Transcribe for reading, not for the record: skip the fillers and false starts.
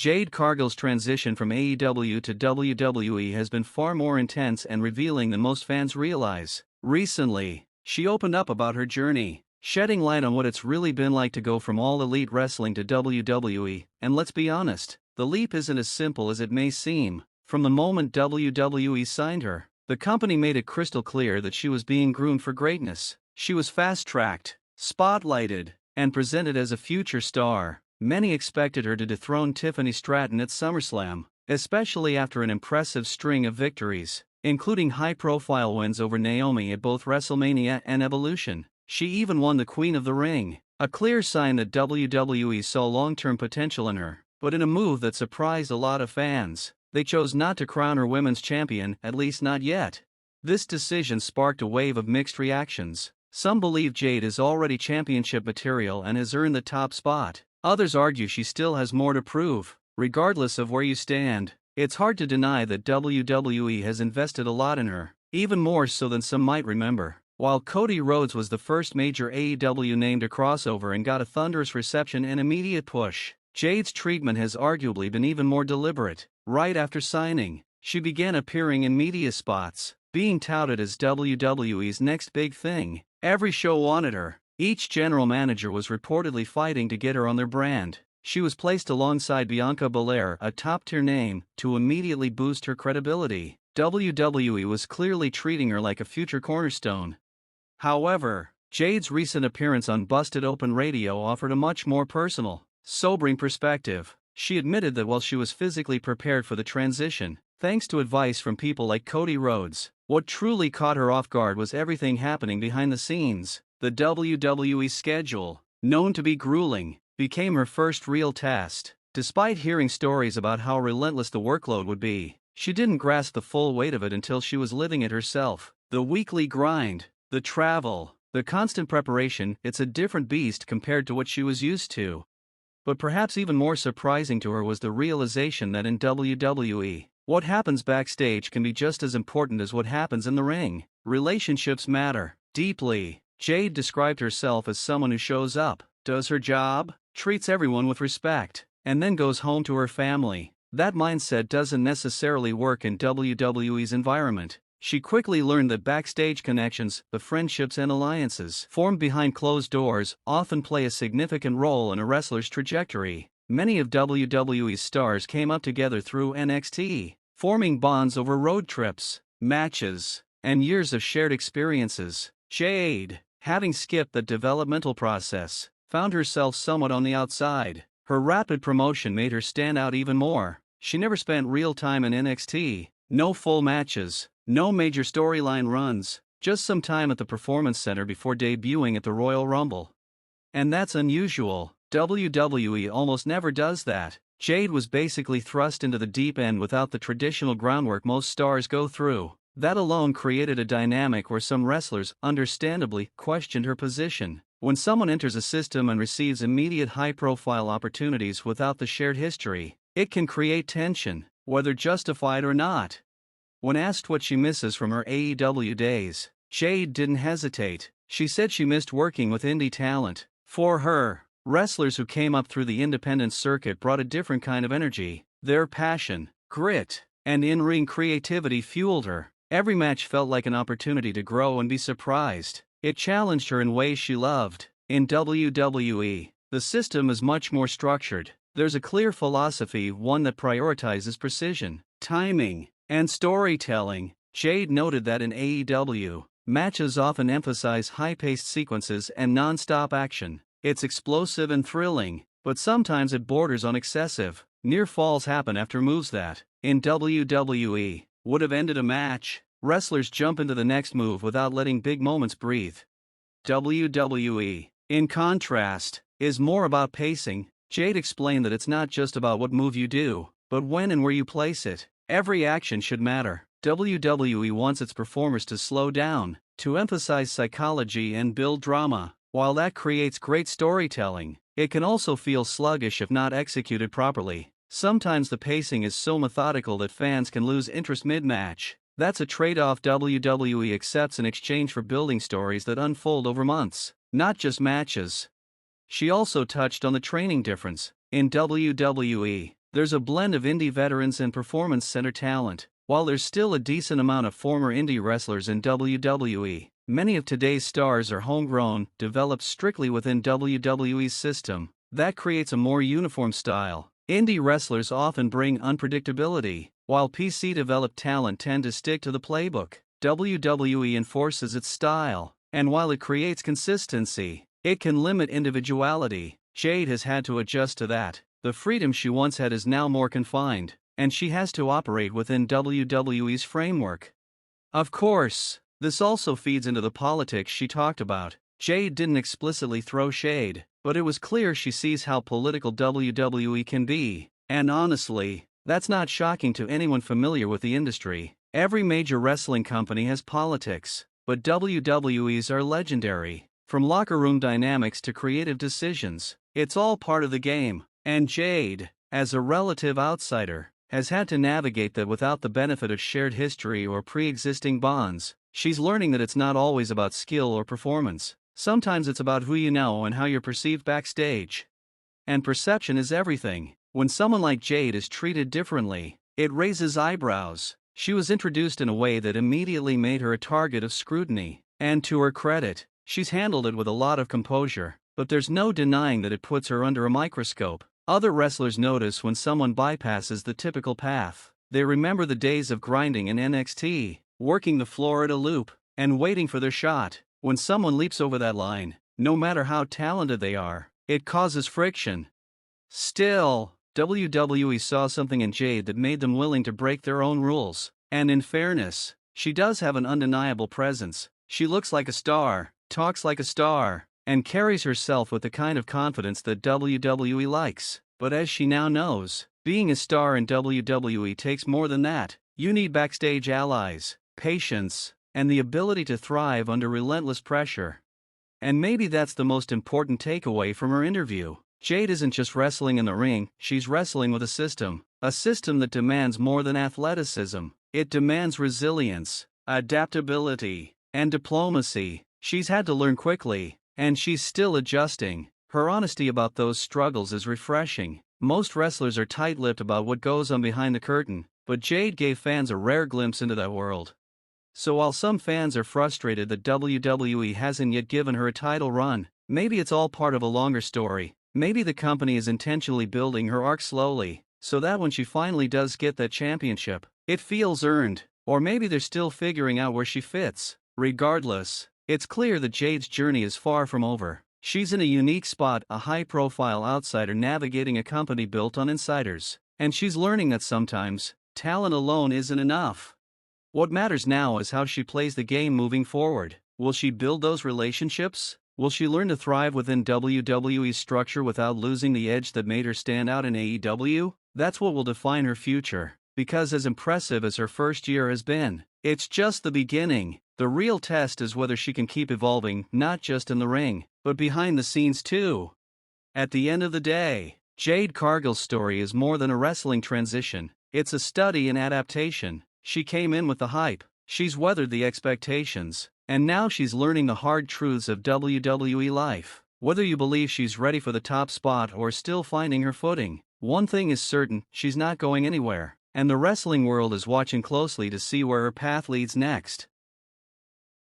Jade Cargill's transition from AEW to WWE has been far more intense and revealing than most fans realize. Recently, she opened up about her journey, shedding light on what it's really been like to go from All Elite Wrestling to WWE, and let's be honest, the leap isn't as simple as it may seem. From the moment WWE signed her, the company made it crystal clear that she was being groomed for greatness. She was fast-tracked, spotlighted, and presented as a future star. Many expected her to dethrone Tiffany Stratton at SummerSlam, especially after an impressive string of victories, including high-profile wins over Naomi at both WrestleMania and Evolution. She even won the Queen of the Ring, a clear sign that WWE saw long-term potential in her. But in a move that surprised a lot of fans, they chose not to crown her women's champion, at least not yet. This decision sparked a wave of mixed reactions. Some believe Jade is already championship material and has earned the top spot. Others argue she still has more to prove. Regardless of where you stand, it's hard to deny that WWE has invested a lot in her, even more so than some might remember. While Cody Rhodes was the first major AEW name to crossover and got a thunderous reception and immediate push, Jade's treatment has arguably been even more deliberate. Right after signing, she began appearing in media spots, being touted as WWE's next big thing. Every show wanted her. Each general manager was reportedly fighting to get her on their brand. She was placed alongside Bianca Belair, a top-tier name, to immediately boost her credibility. WWE was clearly treating her like a future cornerstone. However, Jade's recent appearance on Busted Open Radio offered a much more personal, sobering perspective. She admitted that while she was physically prepared for the transition, thanks to advice from people like Cody Rhodes, what truly caught her off guard was everything happening behind the scenes. The WWE schedule, known to be grueling, became her first real test. Despite hearing stories about how relentless the workload would be, she didn't grasp the full weight of it until she was living it herself. The weekly grind, the travel, the constant preparation, it's a different beast compared to what she was used to. But perhaps even more surprising to her was the realization that in WWE, what happens backstage can be just as important as what happens in the ring. Relationships matter deeply. Jade described herself as someone who shows up, does her job, treats everyone with respect, and then goes home to her family. That mindset doesn't necessarily work in WWE's environment. She quickly learned that backstage connections, the friendships and alliances formed behind closed doors, often play a significant role in a wrestler's trajectory. Many of WWE's stars came up together through NXT, forming bonds over road trips, matches, and years of shared experiences. Jade, having skipped the developmental process, found herself somewhat on the outside. Her rapid promotion made her stand out even more. She never spent real time in NXT, no full matches, no major storyline runs, just some time at the Performance Center before debuting at the Royal Rumble. And that's unusual. WWE almost never does that. Jade was basically thrust into the deep end without the traditional groundwork most stars go through. That alone created a dynamic where some wrestlers, understandably, questioned her position. When someone enters a system and receives immediate high-profile opportunities without the shared history, it can create tension, whether justified or not. When asked what she misses from her AEW days, Jade didn't hesitate. She said she missed working with indie talent. For her, wrestlers who came up through the independent circuit brought a different kind of energy. Their passion, grit, and in-ring creativity fueled her. Every match felt like an opportunity to grow and be surprised. It challenged her in ways she loved. In WWE, the system is much more structured. There's a clear philosophy, one that prioritizes precision, timing, and storytelling. Jade noted that in AEW, matches often emphasize high-paced sequences and non-stop action. It's explosive and thrilling, but sometimes it borders on excessive. Near falls happen after moves that, in WWE, would have ended a match. Wrestlers jump into the next move without letting big moments breathe. WWE, in contrast, is more about pacing. Jade explained that it's not just about what move you do, but when and where you place it. Every action should matter. WWE wants its performers to slow down, to emphasize psychology and build drama. While that creates great storytelling, it can also feel sluggish if not executed properly. Sometimes the pacing is so methodical that fans can lose interest mid-match. That's a trade-off WWE accepts in exchange for building stories that unfold over months, not just matches. She also touched on the training difference. In WWE, There's a blend of indie veterans and performance center talent. While there's still a decent amount of former indie wrestlers in WWE, many of today's stars are homegrown, developed strictly within WWE's system. That creates a more uniform style. Indie wrestlers often bring unpredictability, while PC-developed talent tend to stick to the playbook. WWE enforces its style, and while it creates consistency, it can limit individuality. Jade has had to adjust to that. The freedom she once had is now more confined, and she has to operate within WWE's framework. Of course, this also feeds into the politics she talked about. Jade didn't explicitly throw shade, but it was clear she sees how political WWE can be, and honestly, that's not shocking to anyone familiar with the industry. Every major wrestling company has politics, but WWE's are legendary. From locker room dynamics to creative decisions, it's all part of the game, and Jade, as a relative outsider, has had to navigate that without the benefit of shared history or pre-existing bonds. She's learning that it's not always about skill or performance. Sometimes it's about who you know and how you're perceived backstage. And perception is everything. When someone like Jade is treated differently, it raises eyebrows. She was introduced in a way that immediately made her a target of scrutiny, and to her credit, she's handled it with a lot of composure, but there's no denying that it puts her under a microscope. Other wrestlers notice when someone bypasses the typical path. They remember the days of grinding in NXT, working the floor at a loop, and waiting for their shot. When someone leaps over that line, no matter how talented they are, it causes friction. Still, WWE saw something in Jade that made them willing to break their own rules. And in fairness, she does have an undeniable presence. She looks like a star, talks like a star, and carries herself with the kind of confidence that WWE likes. But as she now knows, being a star in WWE takes more than that. You need backstage allies, patience, and the ability to thrive under relentless pressure. And maybe that's the most important takeaway from her interview. Jade isn't just wrestling in the ring, she's wrestling with a system that demands more than athleticism. It demands resilience, adaptability, and diplomacy. She's had to learn quickly, and she's still adjusting. Her honesty about those struggles is refreshing. Most wrestlers are tight-lipped about what goes on behind the curtain, but Jade gave fans a rare glimpse into that world. So while some fans are frustrated that WWE hasn't yet given her a title run, maybe it's all part of a longer story. Maybe the company is intentionally building her arc slowly, so that when she finally does get that championship, it feels earned. Or maybe they're still figuring out where she fits. Regardless, it's clear that Jade's journey is far from over. She's in a unique spot, a high-profile outsider navigating a company built on insiders. And she's learning that sometimes, talent alone isn't enough. What matters now is how she plays the game moving forward. Will she build those relationships? Will she learn to thrive within WWE's structure without losing the edge that made her stand out in AEW? That's what will define her future. Because as impressive as her first year has been, it's just the beginning. The real test is whether she can keep evolving, not just in the ring, but behind the scenes too. At the end of the day, Jade Cargill's story is more than a wrestling transition. It's a study in adaptation. She came in with the hype, she's weathered the expectations, and now she's learning the hard truths of WWE life. Whether you believe she's ready for the top spot or still finding her footing, one thing is certain, she's not going anywhere, and the wrestling world is watching closely to see where her path leads next.